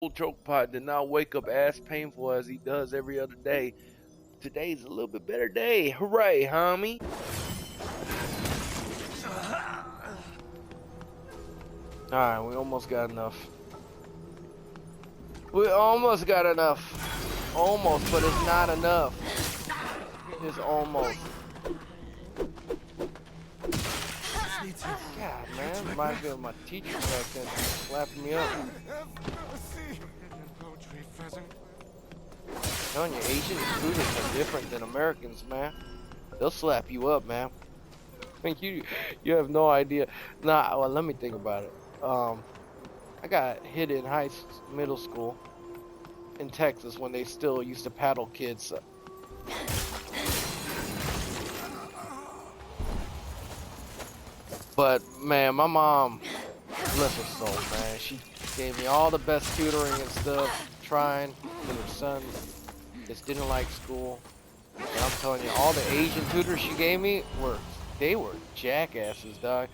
Old Chocopie did not wake up as painful as he does every other day. Today's a little bit better day. Hooray, homie. Alright, we almost got enough. We almost got enough. Almost, but it's not enough. It's almost. God, man, reminds me of my teacher back then, slapping me up. Telling you, Asian students are different than Americans, man. They'll slap you up, man. You have no idea. Nah, well, let me think about it. I got hit in middle school in Texas when they still used to paddle kids. But man, my mom, bless her soul, man, she gave me all the best tutoring and stuff, trying because her son just didn't like school. And I'm telling you, all the Asian tutors she gave me they were jackasses, dog.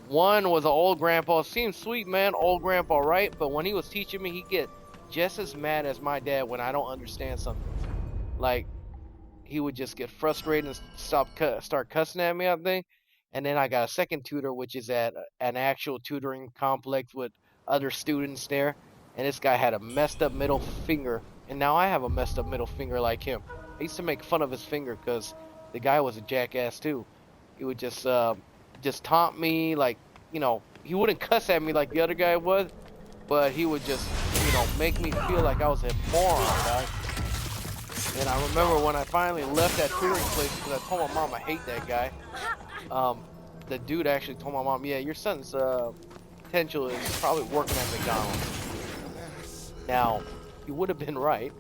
One was an old grandpa, seemed sweet, man, old grandpa, right? But when he was teaching me, he'd get just as mad as my dad when I don't understand something. Like, he would just get frustrated and start cussing at me, I think. And then I got a second tutor, which is at an actual tutoring complex with other students there. And this guy had a messed up middle finger, and now I have a messed up middle finger like him. I used to make fun of his finger because the guy was a jackass too. He would just taunt me, like, he wouldn't cuss at me like the other guy was, but he would just, make me feel like I was a moron, guys. And I remember when I finally left that tutoring place because I told my mom I hate that guy. The dude actually told my mom, yeah, your son's potential is probably working at McDonald's. Now, he would have been right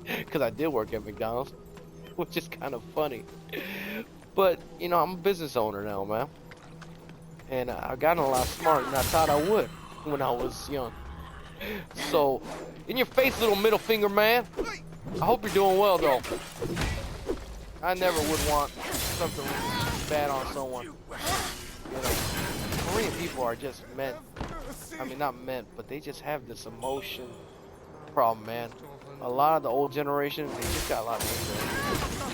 because I did work at McDonald's, which is kind of funny. But, I'm a business owner now, man. And I've gotten a lot smarter than I thought I would when I was young. So, in your face, little middle finger man. I hope you're doing well, though. I never would want something bad on someone. Korean people are just meant. I mean, not meant, but they just have this emotion problem, man. A lot of the old generation, they just got a lot of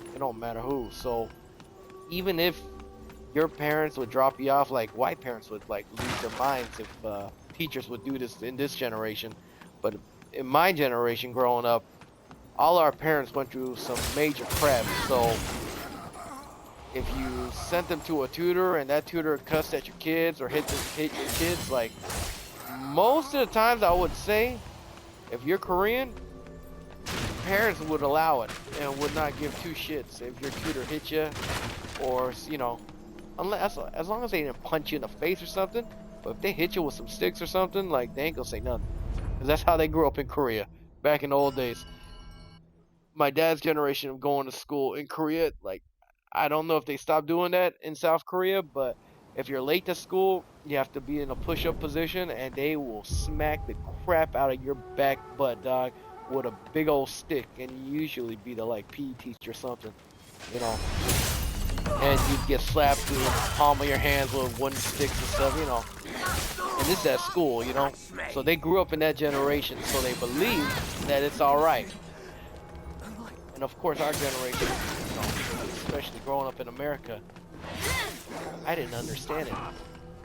anger. It don't matter who. So, even if your parents would drop you off, like white parents would like lose their minds if teachers would do this in this generation. But in my generation growing up, all our parents went through some major crap. So if you sent them to a tutor and that tutor cussed at your kids or hit your kids, like most of the times I would say, if you're Korean, parents would allow it and would not give two shits if your tutor hit you, or unless as long as they didn't punch you in the face or something. But if they hit you with some sticks or something, like, they ain't gonna say nothing, because that's how they grew up in Korea back in the old days. My dad's generation of going to school in Korea, like, I don't know if they stopped doing that in South Korea, but if you're late to school, you have to be in a push-up position, and they will smack the crap out of your back butt, dog, with a big old stick, and you usually be the like PE teacher or something, you know. And you'd get slapped through the palm of your hands with wooden sticks and stuff. And this is at school, So they grew up in that generation, so they believe that it's all right. And of course, our generation, especially growing up in America, I didn't understand it.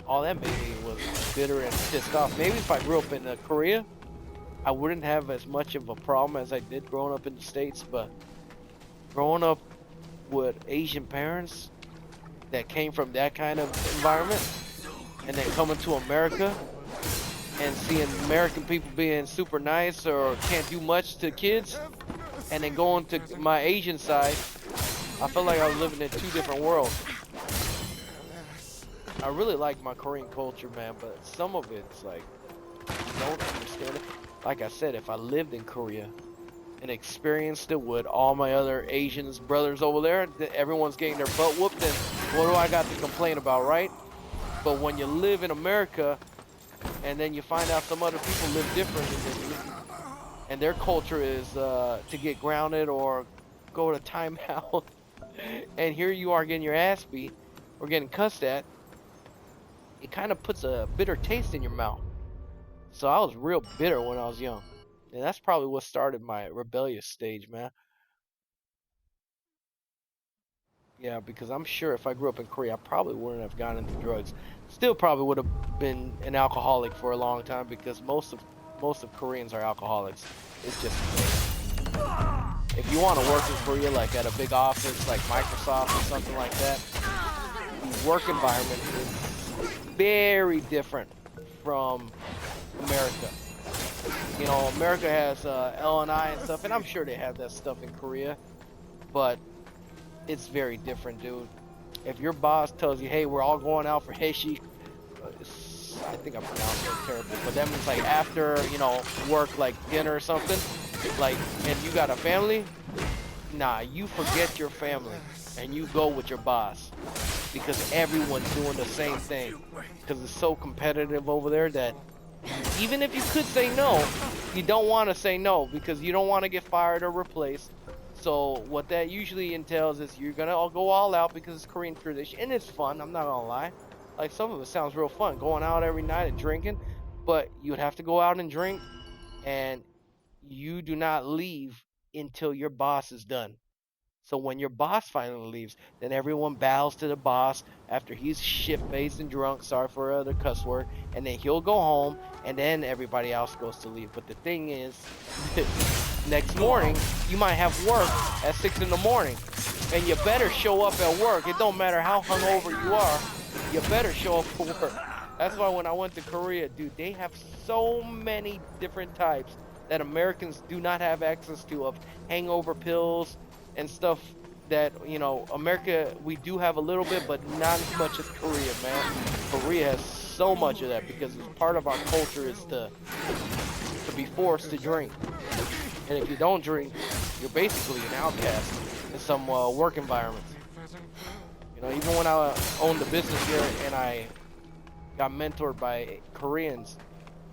All that made me was bitter and pissed off. Maybe if I grew up in Korea, I wouldn't have as much of a problem as I did growing up in the States. But growing up with Asian parents that came from that kind of environment, and then coming to America and seeing American people being super nice or can't do much to kids, and then going to my Asian side, I felt like I was living in two different worlds. I really like my Korean culture, man, but some of it's like, I don't understand it. Like I said, if I lived in Korea and experienced it with all my other Asians brothers over there, everyone's getting their butt whooped, and what do I got to complain about, right? But when you live in America and then you find out some other people live differently than you, and their culture is to get grounded or go to timeout, and here you are getting your ass beat or getting cussed at, it kind of puts a bitter taste in your mouth. So I was real bitter when I was young. And that's probably what started my rebellious stage, man. Yeah, because I'm sure if I grew up in Korea, I probably wouldn't have gone into drugs. Still probably would have been an alcoholic for a long time because most of Koreans are alcoholics. It's just if you want to work in Korea like at a big office like Microsoft or something like that, the work environment is very different from America. You know, America has L&I and stuff, and I'm sure they have that stuff in Korea, but it's very different, dude. If your boss tells you, "Hey, we're all going out for heishi," I think I pronounced it terribly, but that means like after work, like dinner or something, like, and you got a family, nah, you forget your family and you go with your boss because everyone's doing the same thing because it's so competitive over there that even if you could say no, you don't want to say no because you don't want to get fired or replaced. So what that usually entails is you're gonna all go all out because it's Korean tradition and it's fun. I'm not gonna lie. Like some of it sounds real fun, going out every night and drinking, but you'd have to go out and drink, and you do not leave until your boss is done. So when your boss finally leaves, then everyone bows to the boss after he's shit-faced and drunk, sorry for other cuss word, and then he'll go home, and then everybody else goes to leave. But the thing is, next morning, you might have work at 6 in the morning, and you better show up at work. It don't matter how hungover you are, you better show up for work. That's why when I went to Korea, dude, they have so many different types that Americans do not have access to of hangover pills and stuff that, America, we do have a little bit, but not as much as Korea, man. Korea has so much of that because it's part of our culture is to be forced to drink. And if you don't drink, you're basically an outcast in some work environments. Even when I owned the business here and I got mentored by Koreans,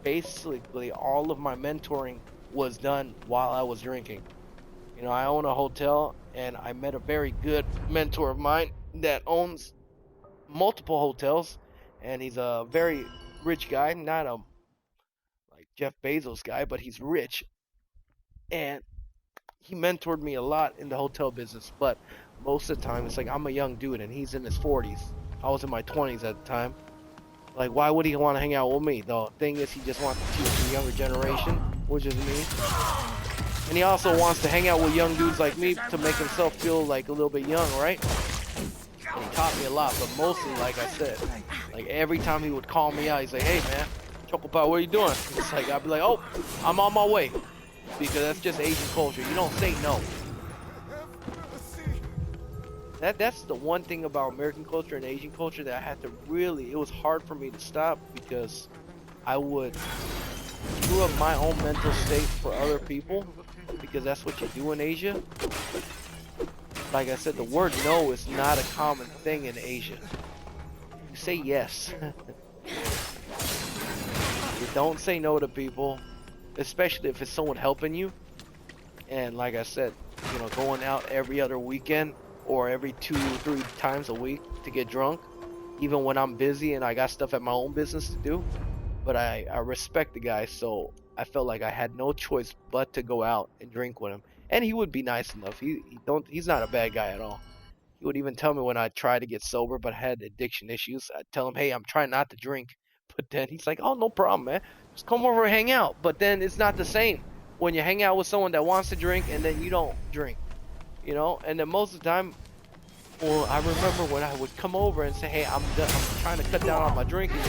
basically all of my mentoring was done while I was drinking. I own a hotel and I met a very good mentor of mine that owns multiple hotels, and he's a very rich guy, not a like Jeff Bezos guy, but he's rich, and he mentored me a lot in the hotel business. But most of the time it's like I'm a young dude and he's in his 40s. I was in my 20s at the time. Like, why would he want to hang out with me? The thing is, he just wants to teach the younger generation, which is me. And he also wants to hang out with young dudes like me to make himself feel like a little bit young, right? And he taught me a lot, but mostly, like I said, like every time he would call me out, he's like, "Hey man, Chocopie, what are you doing?" It's like I'd be like, "Oh, I'm on my way," because that's just Asian culture. You don't say no. That's the one thing about American culture and Asian culture that I had to really. It was hard for me to stop because I would screw up my own mental state for other people because that's what you do in Asia. Like I said, the word no is not a common thing in Asia. You say yes. You don't say no to people, especially if it's someone helping you. And like I said, going out every other weekend or every 2 or 3 times a week to get drunk, even when I'm busy and I got stuff at my own business to do. But I respect the guy, so I felt like I had no choice but to go out and drink with him. And he would be nice enough. He's not a bad guy at all. He would even tell me when I tried to get sober but had addiction issues. I'd tell him, "Hey, I'm trying not to drink." But then he's like, "Oh, no problem, man. Just come over and hang out." But then it's not the same when you hang out with someone that wants to drink and then you don't drink, And then most of the time, well, I remember when I would come over and say, "Hey, I'm trying to cut down on my drinking,"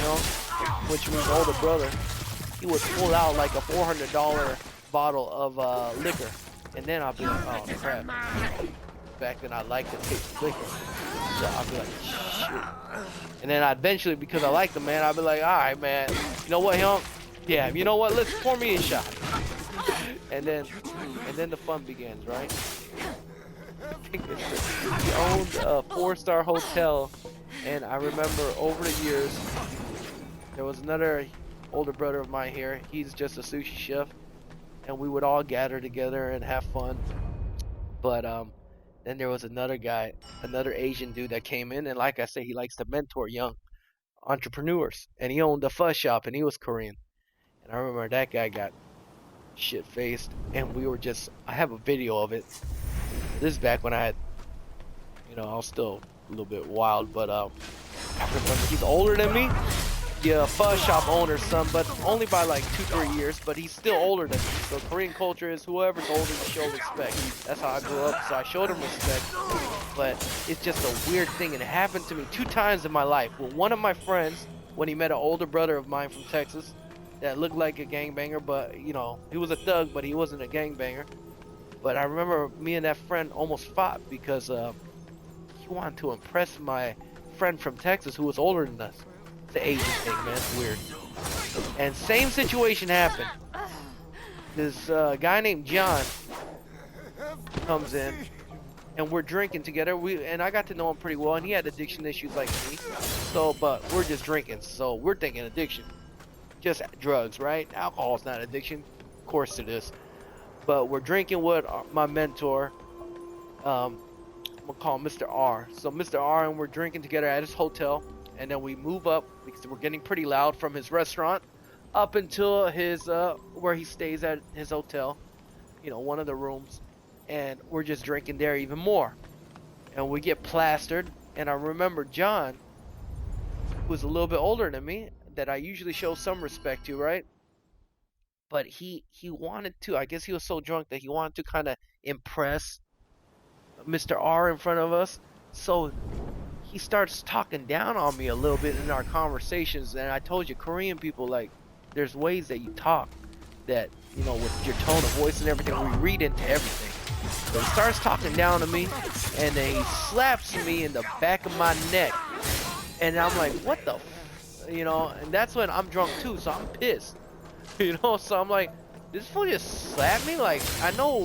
which means older brother, he would pull out like a $400 bottle of liquor, and then I'll be like, "Oh crap!" Back then I liked the taste of liquor, so I'll be like, "Shoot!" And then I eventually, because I liked the man, I'll be like, "All right, man, you know what, him? Yeah, you know what? Let's pour me a shot." And then the fun begins, right? He owned a 4-star hotel, and I remember over the years there was another older brother of mine here. He's just a sushi chef, and we would all gather together and have fun. But then there was another guy, another Asian dude that came in, and like I say, he likes to mentor young entrepreneurs, and he owned a fuzz shop, and he was Korean. And I remember that guy got shit faced, and we were just. I have a video of it. This is back when I had, I was still a little bit wild, but I remember he's older than me. Yeah, fuzz shop owner's son, but only by like 2-3 years. But he's still older than me. So Korean culture is whoever's older, you show respect. That's how I grew up. So I showed him respect. But it's just a weird thing, and it happened to me 2 times in my life. With one of my friends, when he met an older brother of mine from Texas, that looked like a gangbanger, but he was a thug, but he wasn't a gangbanger. But I remember me and that friend almost fought because he wanted to impress my friend from Texas who was older than us. The Asian thing, man, it's weird. And same situation happened. This guy named John comes in, and we're drinking together. And I got to know him pretty well, and he had addiction issues like me. So, but we're just drinking, so we're thinking addiction, just drugs, right? Alcohol's not addiction, of course it is. But we're drinking with my mentor. I'm gonna call him Mr. R. So Mr. R and we're drinking together at his hotel. And then we move up because we're getting pretty loud from his restaurant up until his where he stays at his hotel, one of the rooms, and we're just drinking there even more. And we get plastered, and I remember John, who was a little bit older than me, that I usually show some respect to, right? But he wanted to, I guess he was so drunk that he wanted to kind of impress Mr. R in front of us. So he starts talking down on me a little bit in our conversations. And I told you, Korean people, like, there's ways that you talk that, with your tone of voice and everything, we read into everything. So he starts talking down to me, and then he slaps me in the back of my neck. And I'm like, what the and that's when I'm drunk too, so I'm pissed. So I'm like, this fool just slapped me? Like, I know,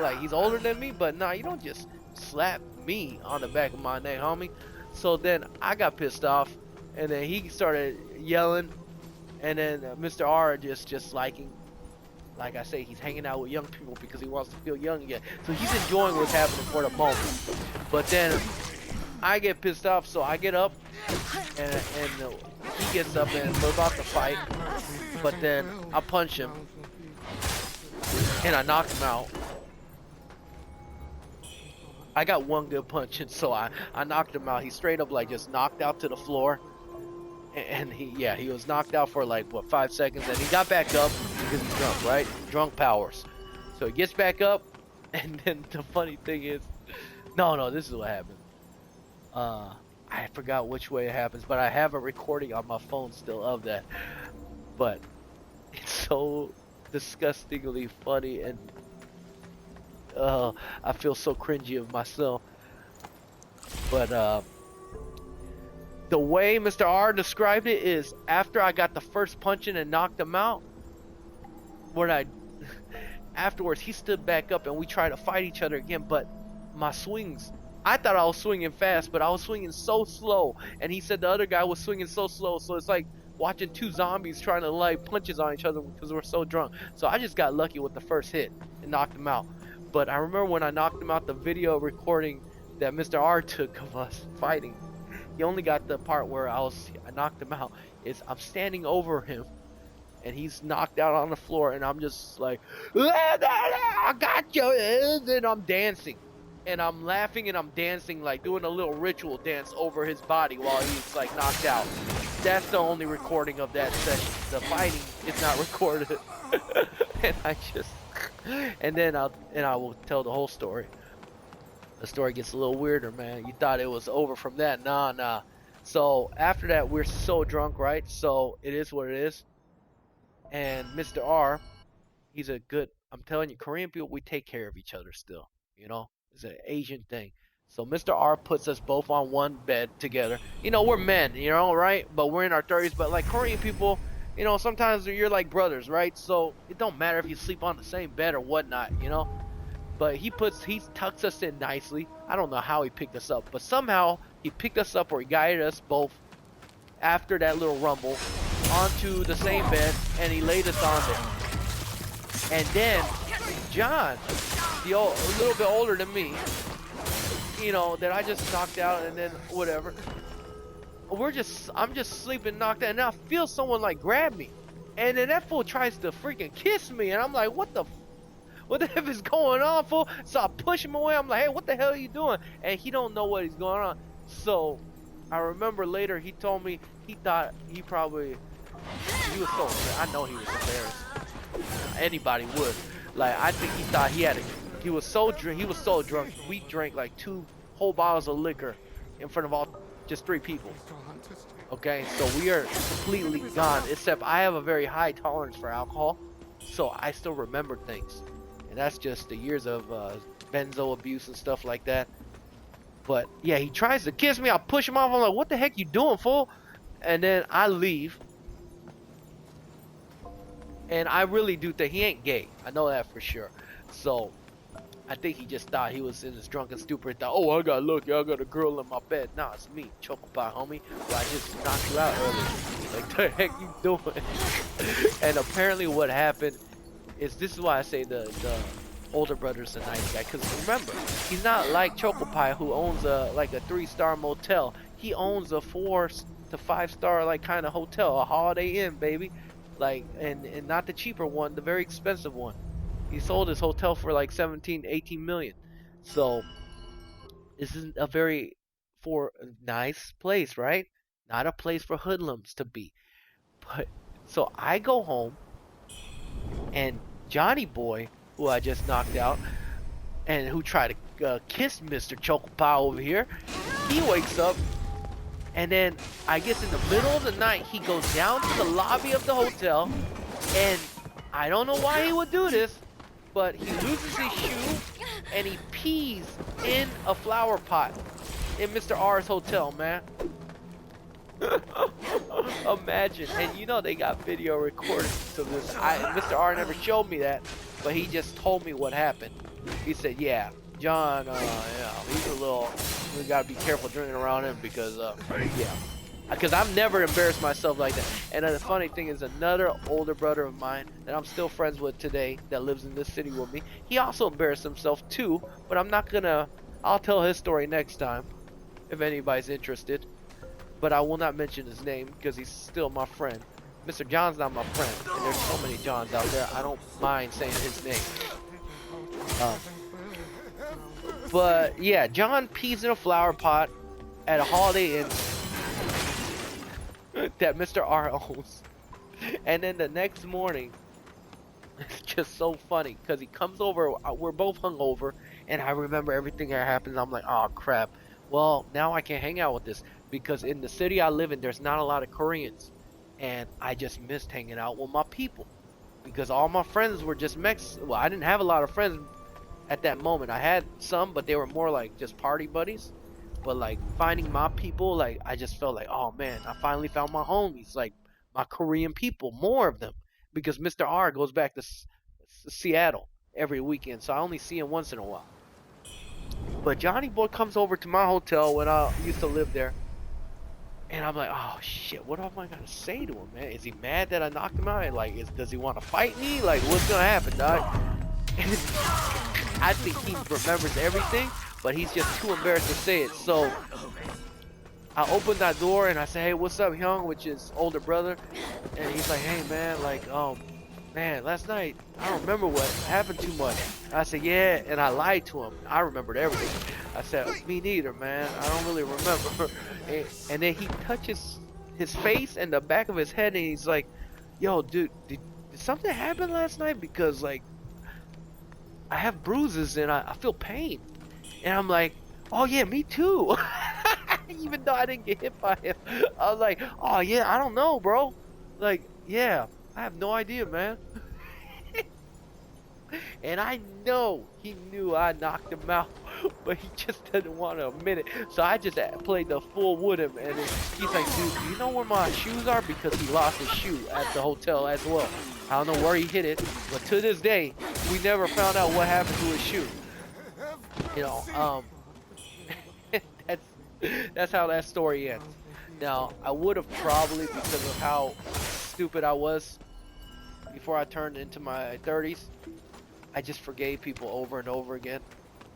like, he's older than me, but nah, you don't just slap me on the back of my neck, homie. So then I got pissed off, and then he started yelling, and then Mr. R just like I say, he's hanging out with young people because he wants to feel young again. So he's enjoying what's happening for the moment. But then I get pissed off, so I get up, and he gets up, and we're about to fight. But then I punch him, and I knock him out. I got one good punch, and so I knocked him out. He straight up like just knocked out to the floor, and he was knocked out for like 5 seconds, and he got back up because he's drunk, right? Drunk powers. So he gets back up, and then the funny thing is, no, this is what happened. I forgot which way it happens, but I have a recording on my phone still of that. But it's so disgustingly funny, and I feel so cringy of myself. But the way Mr. R described it is, after I got the first punch in and knocked him out, afterwards he stood back up and we tried to fight each other again. But my swings, I thought I was swinging fast, but I was swinging so slow, and he said the other guy was swinging so slow. So it's like watching 2 zombies trying to like punches on each other because we're so drunk. So I just got lucky with the first hit and knocked him out. But I remember when I knocked him out, the video recording that Mr. R took of us fighting, he only got the part where I knocked him out. I'm standing over him, and he's knocked out on the floor, and I'm just like, I got you, and then I'm dancing, and I'm laughing, and I'm dancing, like doing a little ritual dance over his body while he's like knocked out. That's the only recording of that session. The fighting is not recorded. And then I will tell the whole story. The story gets a little weirder, man. You thought it was over from that? Nah. So after that, we're so drunk, right? So it is what it is. And Mr. R, he's a good. I'm telling you, Korean people, we take care of each other still. It's an Asian thing. So Mr. R puts us both on one bed together. We're men, right? But we're in our 30s. But like Korean people, sometimes you're like brothers, right? So it don't matter if you sleep on the same bed or whatnot, But he tucks us in nicely. I don't know how he picked us up, but somehow he picked us up, or he guided us both after that little rumble onto the same bed, and he laid us on there. And then John, a little bit older than me, that I just knocked out, and then whatever. I'm just sleeping, knocked out, and I feel someone like grab me. And then that fool tries to freaking kiss me, and I'm like, what the F is going on, fool? So I push him away. I'm like, hey, what the hell are you doing? And he don't know what he's going on. So I remember later he told me he thought he was so, I know he was embarrassed. Anybody would. Like, I think he thought he was so drunk. We drank like 2 whole bottles of liquor in front of just 3 people. Okay, so we are completely gone, except I have a very high tolerance for alcohol, so I still remember things. And that's just the years of benzo abuse and stuff like that. But yeah, he tries to kiss me. I push him off. I'm like, what the heck you doing, fool? And then I leave. And I really do think he ain't gay. I know that for sure. So I think he just thought he was in his drunken stupor. Thought, oh, I got a girl in my bed. Nah, it's me, Chocopie, homie. Well, I just knocked you out earlier. Like, the heck you doing? And apparently what happened is, this is why I say the older brother's a nice guy. Because remember, he's not like Chocopie, who owns a 3-star motel. He owns a 4 to 5-star like kind of hotel, a Holiday Inn, baby. Like, and not the cheaper one, the very expensive one. He sold his hotel for like 17-18 million. So this is a very nice place, right? Not a place for hoodlums to be. But so I go home, and Johnny Boy, who I just knocked out, and who tried to kiss Mr. Chocopie over here, he wakes up, and then I guess in the middle of the night he goes down to the lobby of the hotel, and I don't know why he would do this, but he loses his shoe and he pees in a flower pot in Mr. R's hotel, man. Imagine. And you know they got video recordings of this. Mr. R never showed me that, but he just told me what happened. He said, yeah, John, he's a little, we gotta be careful drinking around him because, yeah. Because I've never embarrassed myself like that. And the funny thing is, another older brother of mine that I'm still friends with today that lives in this city with me, he also embarrassed himself too, but I'll tell his story next time if anybody's interested. But I will not mention his name because he's still my friend. Mr. John's not my friend, and there's so many Johns out there, I don't mind saying his name. But yeah, John pees in a flower pot at a Holiday Inn that Mr. R owns. And then the next morning, it's just so funny because he comes over, we're both hungover, and I remember everything that happened. I'm like, oh crap, well now I can't hang out with this, because in the city I live in there's not a lot of Koreans, and I just missed hanging out with my people because all my friends were just Well, I didn't have a lot of friends at that moment. I had some, but they were more like just party buddies. But like finding my people, like I just felt like, oh man, I finally found my homies, like my Korean people, more of them, because Mr. R goes back to Seattle every weekend, so I only see him once in a while. But Johnny Boy comes over to my hotel when I used to live there, and I'm like, oh shit, what am I gonna say to him, man? Is he mad that I knocked him out? Like, does he want to fight me? Like, what's gonna happen, dog? And I think he remembers everything, but he's just too embarrassed to say it. So I opened that door and I said, hey, what's up, Hyung, which is older brother. And he's like, hey man, like, man, last night I don't remember what happened too much. I said, yeah, and I lied to him. I remembered everything. I said, me neither, man, I don't really remember. And then he touches his face and the back of his head, and he's like, yo, dude, did something happen last night? Because like I have bruises and I feel pain. And I'm like, oh yeah, me too. Even though I didn't get hit by him, I was like, oh yeah, I don't know, bro. Like, yeah, I have no idea, man. And I know he knew I knocked him out, but he just didn't want to admit it. So I just played the fool with him, and he's like, dude, do you know where my shoes are? Because he lost his shoe at the hotel as well. I don't know where he hid it, but to this day, we never found out what happened to his shoe. You know, that's how that story ends. Now, I would have probably, because of how stupid I was before I turned into my 30s, I just forgave people over and over again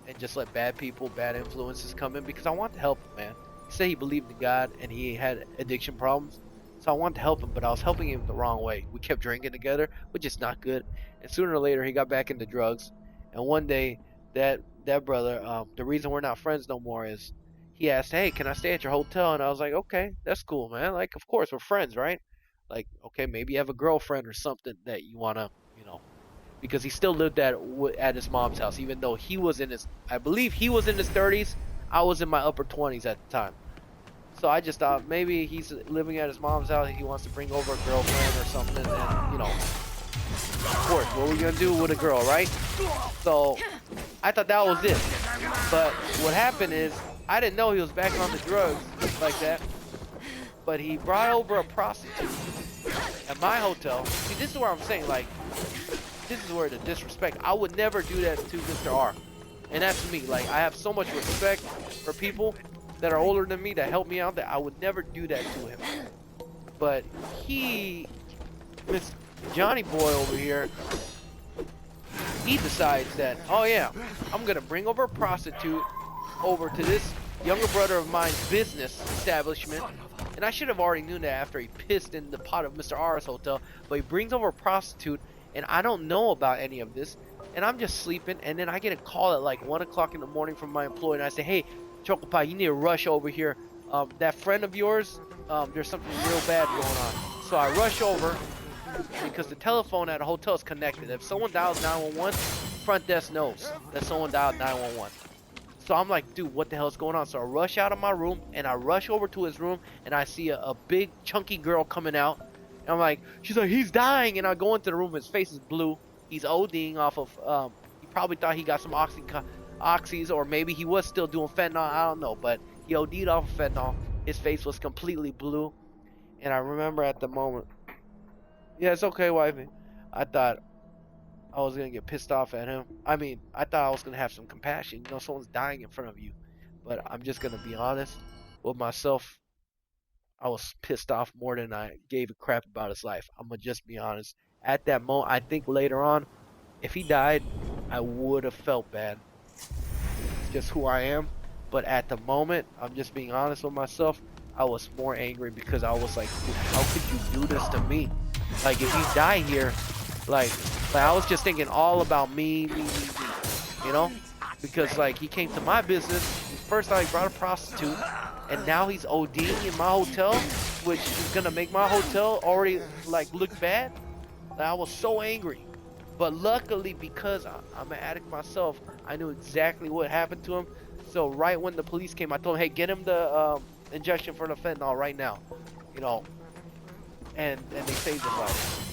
and just let bad influences come in, because I want to help him, man. He said he believed in God and he had addiction problems, So I wanted to help him, but I was helping him the wrong way. We kept drinking together, which is not good. And sooner or later, he got back into drugs. And one day, that brother, the reason we're not friends no more is he asked, "Hey, can I stay at your hotel?" And I was like, "Okay, that's cool, man. Like, of course, we're friends, right? Like, okay, maybe you have a girlfriend or something that you wanna, because he still lived at his mom's house, even though he was in his, I believe he was in his 30s. I was in my upper 20s at the time. So I just thought maybe he's living at his mom's house. He wants to bring over a girlfriend or something. And, of course, what are we going to do with a girl, right? So I thought that was it. But what happened is I didn't know he was back on the drugs like that. But he brought over a prostitute at my hotel. See, this is where I'm saying, like, this is where the disrespect. I would never do that to Mr. R. And that's me. Like, I have so much respect for people that are older than me that help me out that I would never do that to him. But Miss Johnny Boy over here, he decides that, oh yeah, I'm gonna bring over a prostitute over to this younger brother of mine's business establishment. And I should have already known that after he pissed in the pot of Mr. R's hotel. But he brings over a prostitute, and I don't know about any of this. And I'm just sleeping, and then I get a call at like 1 o'clock in the morning from my employee, and I say, "Hey, Chocopie, you need to rush over here. That friend of yours, there's something real bad going on." So I rush over because the telephone at a hotel is connected. If someone dials 911, front desk knows that someone dialed 911. So I'm like, dude, what the hell is going on? So I rush out of my room, and I rush over to his room, and I see a big, chunky girl coming out. And I'm like, she's like, he's dying. And I go into the room, his face is blue. He's ODing off of, he probably thought he got some oxys, or maybe he was still doing fentanyl, I don't know. But he OD'd off of fentanyl. His face was completely blue. And I remember at the moment, yeah, it's okay, wifey. I thought I was gonna get pissed off at him. I mean, I thought I was gonna have some compassion. Someone's dying in front of you. But I'm just gonna be honest with myself. I was pissed off more than I gave a crap about his life. I'm gonna just be honest. At that moment, I think later on, if he died, I would have felt bad. It's just who I am. But at the moment, I'm just being honest with myself. I was more angry because I was like, dude, how could you do this to me? Like, if you die here, like I was just thinking all about me, because like he came to my business. First, I brought a prostitute, and now he's ODing in my hotel, which is gonna make my hotel already like look bad. Like, I was so angry, but luckily because I'm an addict myself, I knew exactly what happened to him. So right when the police came, I told him, hey, get him the injection for the fentanyl right now, and they saved his life.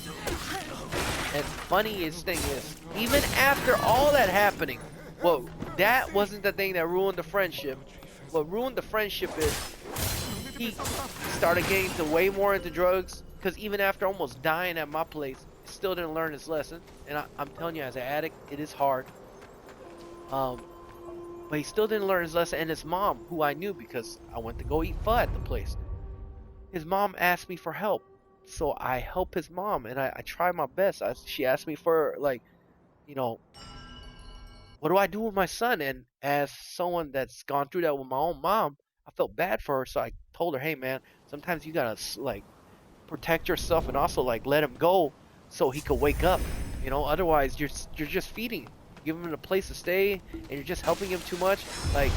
And funniest thing is, even after all that happening, well, that wasn't the thing that ruined the friendship. What ruined the friendship is he started getting way more into drugs, because even after almost dying at my place, he still didn't learn his lesson. And I'm telling you, as an addict, it is hard. But he still didn't learn his lesson. And his mom, who I knew because I went to go eat pho at the place, his mom asked me for help. So I help his mom, and I try my best. She asked me for, like, what do I do with my son? And as someone that's gone through that with my own mom, I felt bad for her. So I told her, hey, man, sometimes you gotta, like, protect yourself and also, like, let him go so he could wake up. Otherwise you're just feeding him. Give him a place to stay, and you're just helping him too much. Like,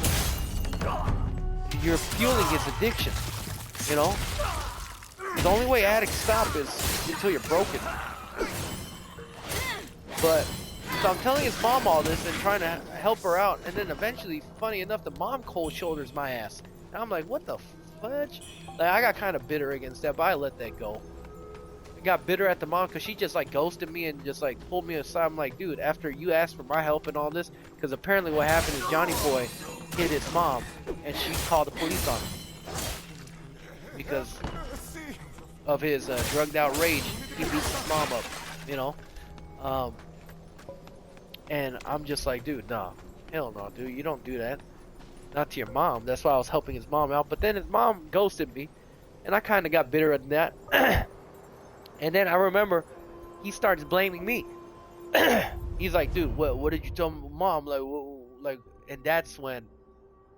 you're fueling his addiction. The only way addicts stop is until you're broken. But so I'm telling his mom all this and trying to help her out, and then eventually, funny enough, the mom cold shoulders my ass. And I'm like, what the fudge? Like, I got kind of bitter against that, but I let that go. I got bitter at the mom because she just like ghosted me and just like pulled me aside. I'm like, dude, after you asked for my help and all this, because apparently what happened is Johnny Boy hit his mom, and she called the police on him because of his drugged out rage. He beats his mom up, and I'm just like, dude, nah, hell no, dude, you don't do that, not to your mom. That's why I was helping his mom out. But then his mom ghosted me, and I kind of got bitter at that. And then I remember he starts blaming me. He's like, dude, what did you tell mom? Like, and that's when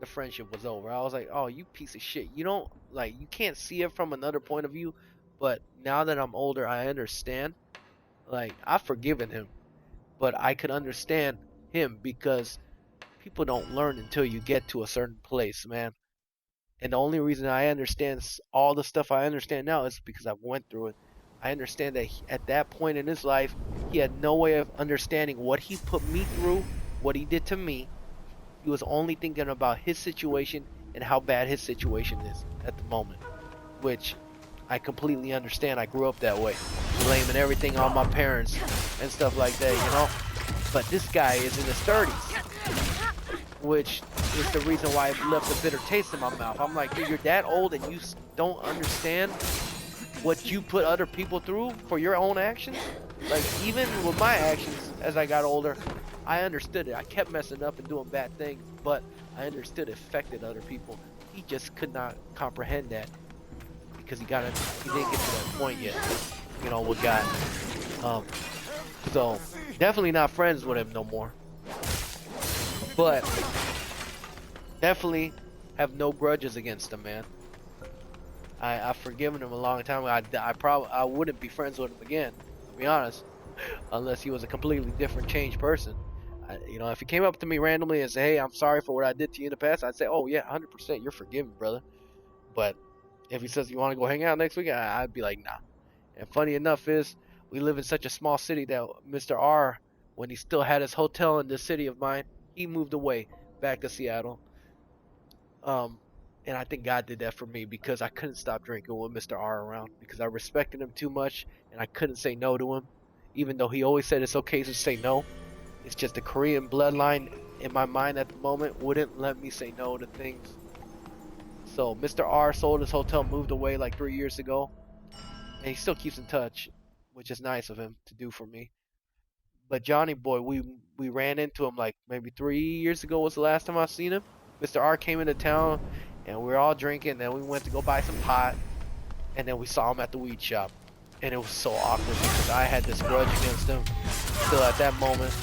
the friendship was over. I was like, oh, you piece of shit. You don't, like, you can't see it from another point of view. But now that I'm older, I understand. Like, I've forgiven him, but I could understand him because people don't learn until you get to a certain place, man. And the only reason I understand all the stuff I understand now is because I went through it. I understand that at that point in his life, he had no way of understanding what he put me through, what he did to me. He was only thinking about his situation and how bad his situation is at the moment, which I completely understand. I grew up that way, blaming everything on my parents and stuff like that, you know? But this guy is in his 30s, which is the reason why it left a bitter taste in my mouth. I'm like, dude, you're that old and you don't understand what you put other people through for your own actions? Like, even with my actions as I got older, I understood it. I kept messing up and doing bad things, but I understood it affected other people. He just could not comprehend that because he didn't get to that point yet, you know, with God. So definitely not friends with him no more. But definitely have no grudges against him, man. I've forgiven him a long time ago. I wouldn't be friends with him again, to be honest, unless he was a completely different changed person. You know, if he came up to me randomly and said, "Hey, I'm sorry for what I did to you in the past," I'd say, "Oh yeah, 100%, you're forgiven, brother." But if he says, "You want to go hang out next week?" I'd be like, "Nah." And funny enough is, we live in such a small city that Mr. R, when he still had his hotel in this city of mine, he moved away back to Seattle. Um, and I think God did that for me because I couldn't stop drinking with Mr. R around because I respected him too much and I couldn't say no to him, even though he always said it's okay to say no. It's just the Korean bloodline in my mind at the moment wouldn't let me say no to things. So Mr. R sold his hotel, moved away like 3 years ago, and he still keeps in touch, which is nice of him to do for me. But Johnny Boy, we ran into him like maybe 3 years ago was the last time I seen him. Mr. R came into town, and we were all drinking. Then we went to go buy some pot, and then we saw him at the weed shop, and it was so awkward because I had this grudge against him still at that moment.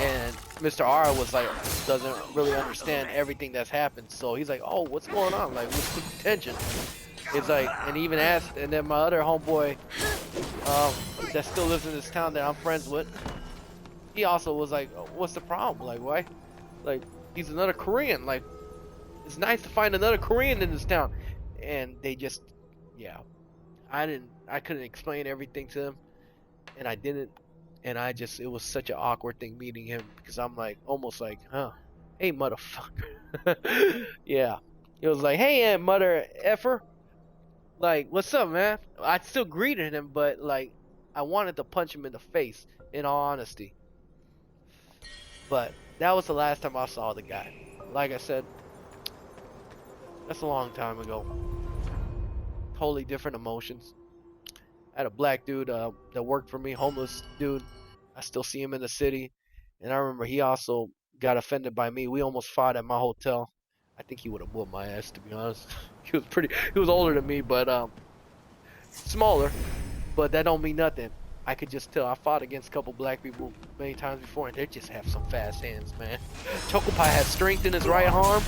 And Mr. R was like, doesn't really understand everything that's happened, so he's like, "Oh, what's going on? Like, what's the tension?" It's like, and he even asked, and then my other homeboy, that still lives in this town that I'm friends with, he also was like, "Oh, what's the problem? Like, why? Like, he's another Korean. Like, it's nice to find another Korean in this town." And they just, yeah, I couldn't explain everything to them, and I didn't, and it was such an awkward thing meeting him because I'm like, almost like, huh, hey, motherfucker. Yeah, it was like, "Hey, mother effer. Like, what's up, man?" I still greeted him, but like, I wanted to punch him in the face, in all honesty. But that was the last time I saw the guy. Like I said, that's a long time ago. Totally different emotions. I had a black dude that worked for me, homeless dude. I still see him in the city. And I remember he also got offended by me. We almost fought at my hotel. I think he would have whooped my ass, to be honest. He was older than me, but smaller. But that don't mean nothing. I could just tell. I fought against a couple black people many times before, and they just have some fast hands, man. Chocopie has strength in his right arm,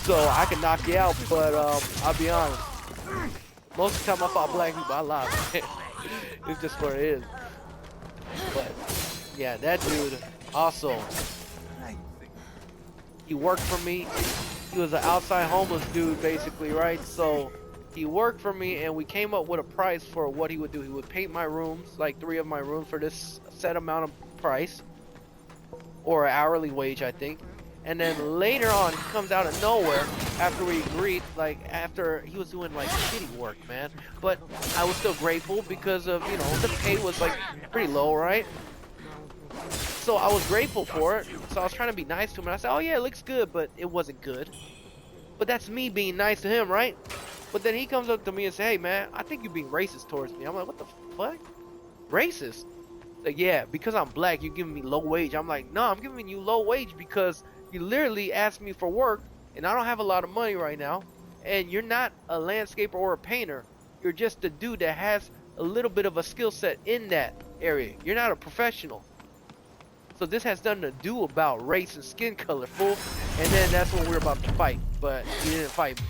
so I can knock you out. But I'll be honest, most of the time I fought black people, I lost. It's just what it is. But yeah, that dude also, he worked for me. He was an outside homeless dude, basically, right? So he worked for me, and we came up with a price for what he would do. He would paint my rooms, like 3 of my rooms, for this set amount of price, or an hourly wage, I think. And then later on, he comes out of nowhere after we agreed, like after he was doing like shitty work, man. But I was still grateful because of, you know, the pay was like pretty low, right? So I was grateful for it. So I was trying to be nice to him, and I said, "Oh yeah, it looks good," but it wasn't good. But that's me being nice to him, right? But then he comes up to me and says, "Hey man, I think you're being racist towards me." I'm like, "What the fuck? Racist?" Like, "Yeah, because I'm black, you're giving me low wage." I'm like, "No, I'm giving you low wage because you literally asked me for work, and I don't have a lot of money right now, and you're not a landscaper or a painter. You're just a dude that has a little bit of a skill set in that area. You're not a professional. So this has nothing to do about race and skin color, fool." And then that's when we were about to fight, but he didn't fight me.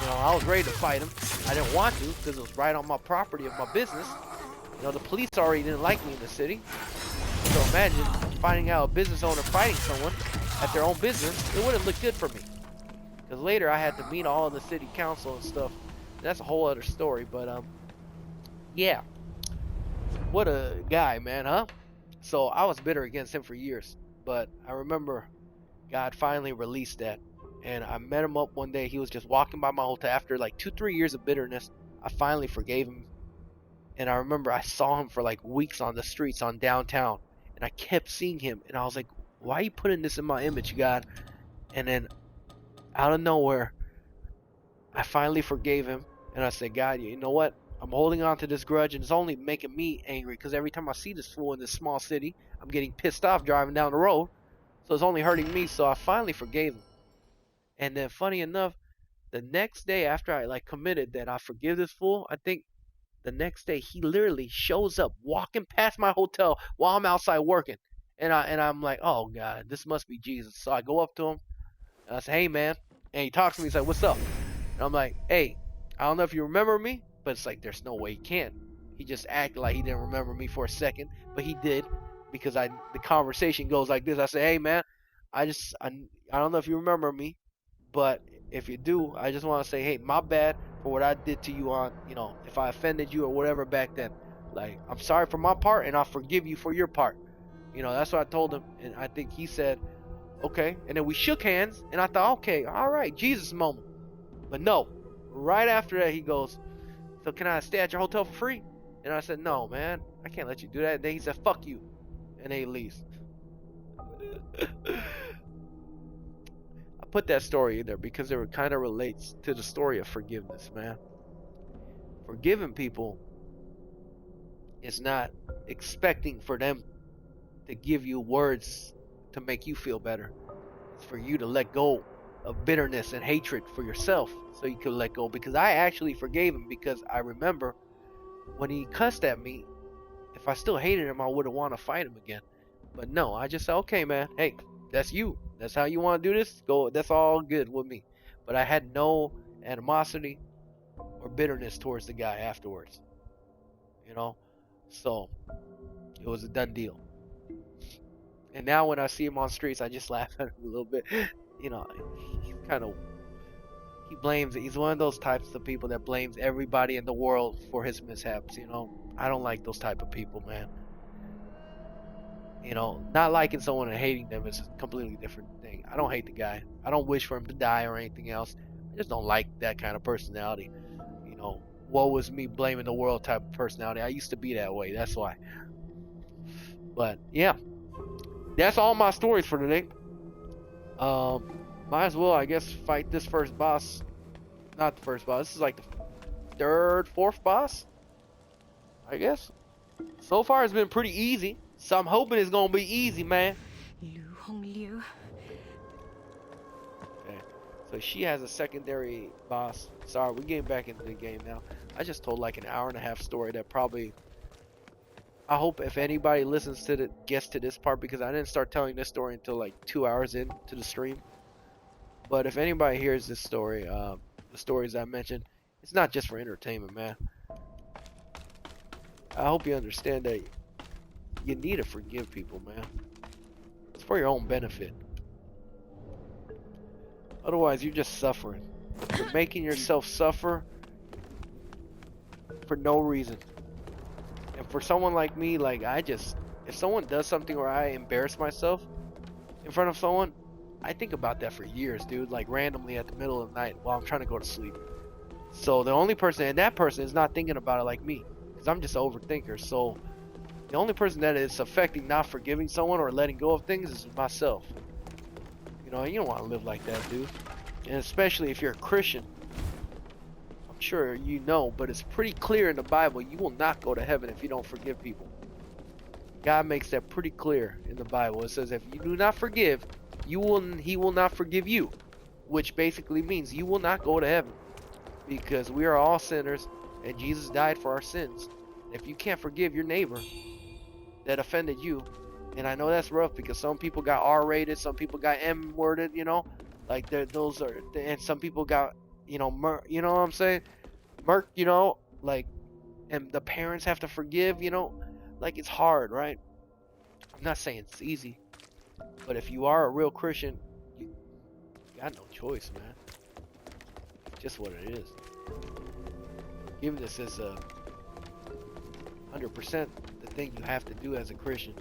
You know, I was ready to fight him. I didn't want to because it was right on my property of my business. You know, the police already didn't like me in the city. So imagine finding out a business owner fighting someone at their own business. It wouldn't look good for me. Because later I had to meet all of the city council and stuff. That's a whole other story. But yeah. What a guy, man, huh? So I was bitter against him for years. But I remember God finally released that. And I met him up one day. He was just walking by my hotel after like 2-3 years of bitterness. I finally forgave him. And I remember I saw him for like weeks on the streets on downtown. And I kept seeing him. And I was like, why are you putting this in my image, God? And then out of nowhere, I finally forgave him. And I said, God, you know what? I'm holding on to this grudge. And it's only making me angry. Because every time I see this fool in this small city, I'm getting pissed off driving down the road. So it's only hurting me. So I finally forgave him. And then funny enough, the next day after I like committed that I forgive this fool, I think the next day he literally shows up walking past my hotel while I'm outside working. And I'm like, oh God, this must be Jesus. So I go up to him and I say, hey man. And he talks to me, he's like, what's up? And I'm like, hey, I don't know if you remember me, but it's like there's no way he can. He just acted like he didn't remember me for a second, but he did, because the conversation goes like this. I say, hey man, I don't know if you remember me, but if you do, I just want to say, hey, my bad for what I did to you on, you know, if I offended you or whatever back then. Like, I'm sorry for my part, and I'll forgive you for your part. You know, that's what I told him, and I think he said, okay. And then we shook hands, and I thought, okay, all right, Jesus moment. But no, right after that, he goes, so can I stay at your hotel for free? And I said, no, man, I can't let you do that. And then he said, fuck you. And then he leaves. Put that story in there because it kind of relates to the story of forgiveness, man. Forgiving people is not expecting for them to give you words to make you feel better. It's for you to let go of bitterness and hatred for yourself so you can let go. Because I actually forgave him, because I remember when he cussed at me, if I still hated him, I wouldn't want to fight him again. But no, I just said, okay, man, hey, that's you. That's how you want to do this? Go. That's all good with me. But I had no animosity or bitterness towards the guy afterwards. You know? So, it was a done deal. And now when I see him on streets, I just laugh at him a little bit. You know, he's one of those types of people that blames everybody in the world for his mishaps, you know? I don't like those type of people, man. You know, not liking someone and hating them is a completely different thing. I don't hate the guy. I don't wish for him to die or anything else. I just don't like that kind of personality. You know, woe is me blaming the world type of personality. I used to be that way. That's why. But yeah, that's all my stories for today. Might as well, I guess, fight this first boss. Not the first boss. This is like the third, fourth boss, I guess. So far, it's been pretty easy. So I'm hoping it's gonna be easy, man. Okay. So she has a secondary boss. Sorry, we're getting back into the game now. I just told like an hour and a half story that probably, I hope if anybody listens to the gets to this part, because I didn't start telling this story until like 2 hours into the stream. But if anybody hears this story, the stories I mentioned, it's not just for entertainment, man. I hope you understand that you need to forgive people, man. It's for your own benefit. Otherwise, you're just suffering. You're making yourself suffer for no reason. And for someone like me, like if someone does something where I embarrass myself in front of someone, I think about that for years, dude. Like randomly at the middle of the night while I'm trying to go to sleep. So the only person, and that person is not thinking about it like me, because I'm just an overthinker. So the only person that is affecting not forgiving someone or letting go of things is myself. You know, you don't want to live like that, dude. And especially if you're a Christian. I'm sure you know, but it's pretty clear in the Bible, you will not go to heaven if you don't forgive people. God makes that pretty clear in the Bible. It says if you do not forgive, he will not forgive you. Which basically means you will not go to heaven. Because we are all sinners, and Jesus died for our sins. If you can't forgive your neighbor that offended you, and I know that's rough because some people got R-rated, some people got M-worded, you know, like those are, and some people got you know what I'm saying? Like, and the parents have to forgive, like it's hard, right? I'm not saying it's easy, but if you are a real Christian, you got no choice, man. Just what it is. Forgiveness is 100% the thing you have to do as a Christian,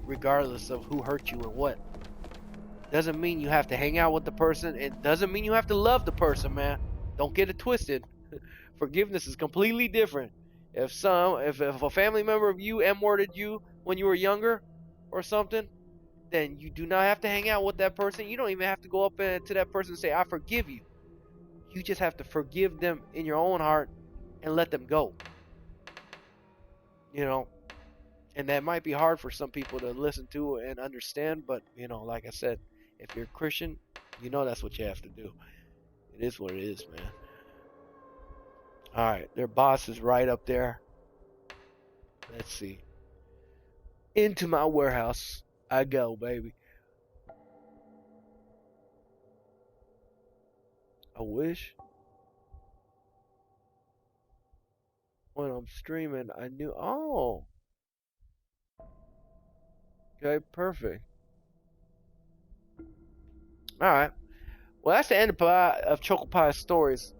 regardless of who hurt you or what. Doesn't mean you have to hang out with the person. It doesn't mean you have to love the person, man. Don't get it twisted. Forgiveness is completely different. If a family member of you M-worded you when you were younger or something, then you do not have to hang out with that person. You don't even have to go up to that person and say, I forgive you. You just have to forgive them in your own heart and let them go. And that might be hard for some people to listen to and understand, but like I said, if you're a Christian, that's what you have to do. It is what it is, man. Alright, their boss is right up there. Let's see. Into my warehouse I go, baby. I wish when I'm streaming I knew. Oh, okay, perfect. Alright. Well, that's the end of Chocopie's stories.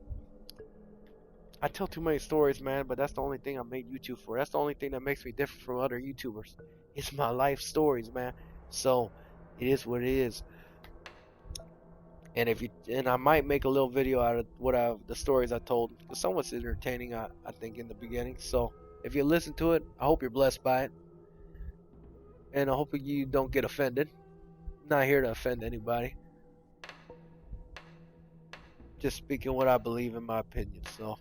I tell too many stories, man, but that's the only thing I made YouTube for. That's the only thing that makes me different from other YouTubers. It's my life stories, man. So, it is what it is. And I might make a little video out of the stories I told. Because some was entertaining, I think, in the beginning. So, if you listen to it, I hope you're blessed by it. And I hope you don't get offended. I'm not here to offend anybody. Just speaking what I believe in my opinion, so.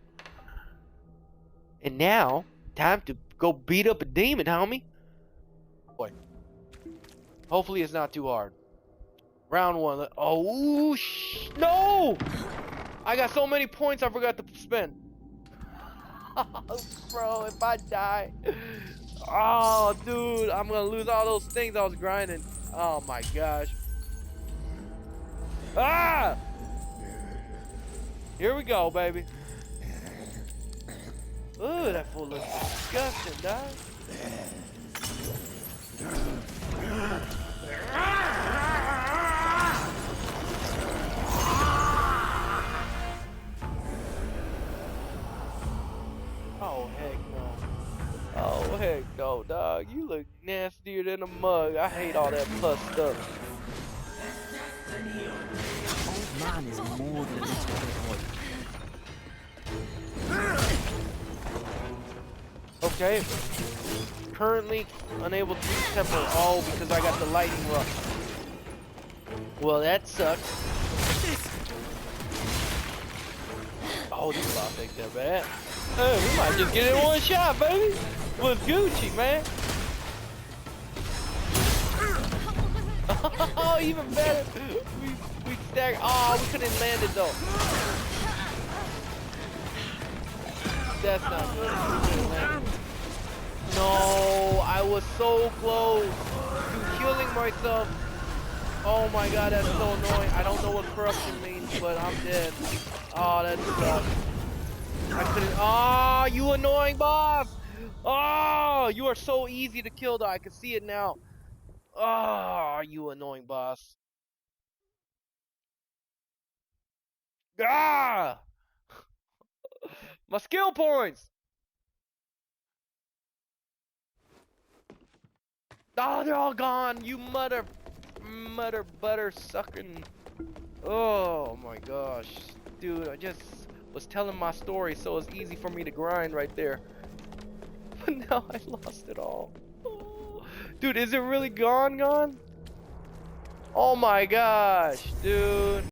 And now, time to go beat up a demon, homie. Boy. Hopefully it's not too hard. Round one. Oh, no! I got so many points I forgot to spend. Bro, if I die. Oh, dude, I'm gonna lose all those things I was grinding. Oh my gosh. Ah! Here we go, baby. Ooh, that fool looks disgusting, dog. Oh, heck no. Oh, heck no, dog. You look nastier than a mug. I hate all that plus stuff. Old man is more than a little bit old. Okay. Currently unable to use temper. Oh, because I got the lightning rush. Well, that sucks. Oh, this boss ain't that bad. Hey, we might just get it in one shot, baby. What's Gucci, man? Oh, even better. We stacked. Oh, we couldn't land it though. That's not good. We couldn't land it. No, I was so close to killing myself. Oh my god, that's so annoying. I don't know what corruption means, but I'm dead. Oh, that sucks. I couldn't. Oh, you annoying boss. Oh, you are so easy to kill though. I can see it now. Oh, you annoying boss. Ah! My skill points. Oh, they're all gone. You mother butter sucking. Oh my gosh, dude, I just was telling my story, so it's easy for me to grind right there. But now I lost it all. Oh. Dude, is it really gone? Oh my gosh, dude.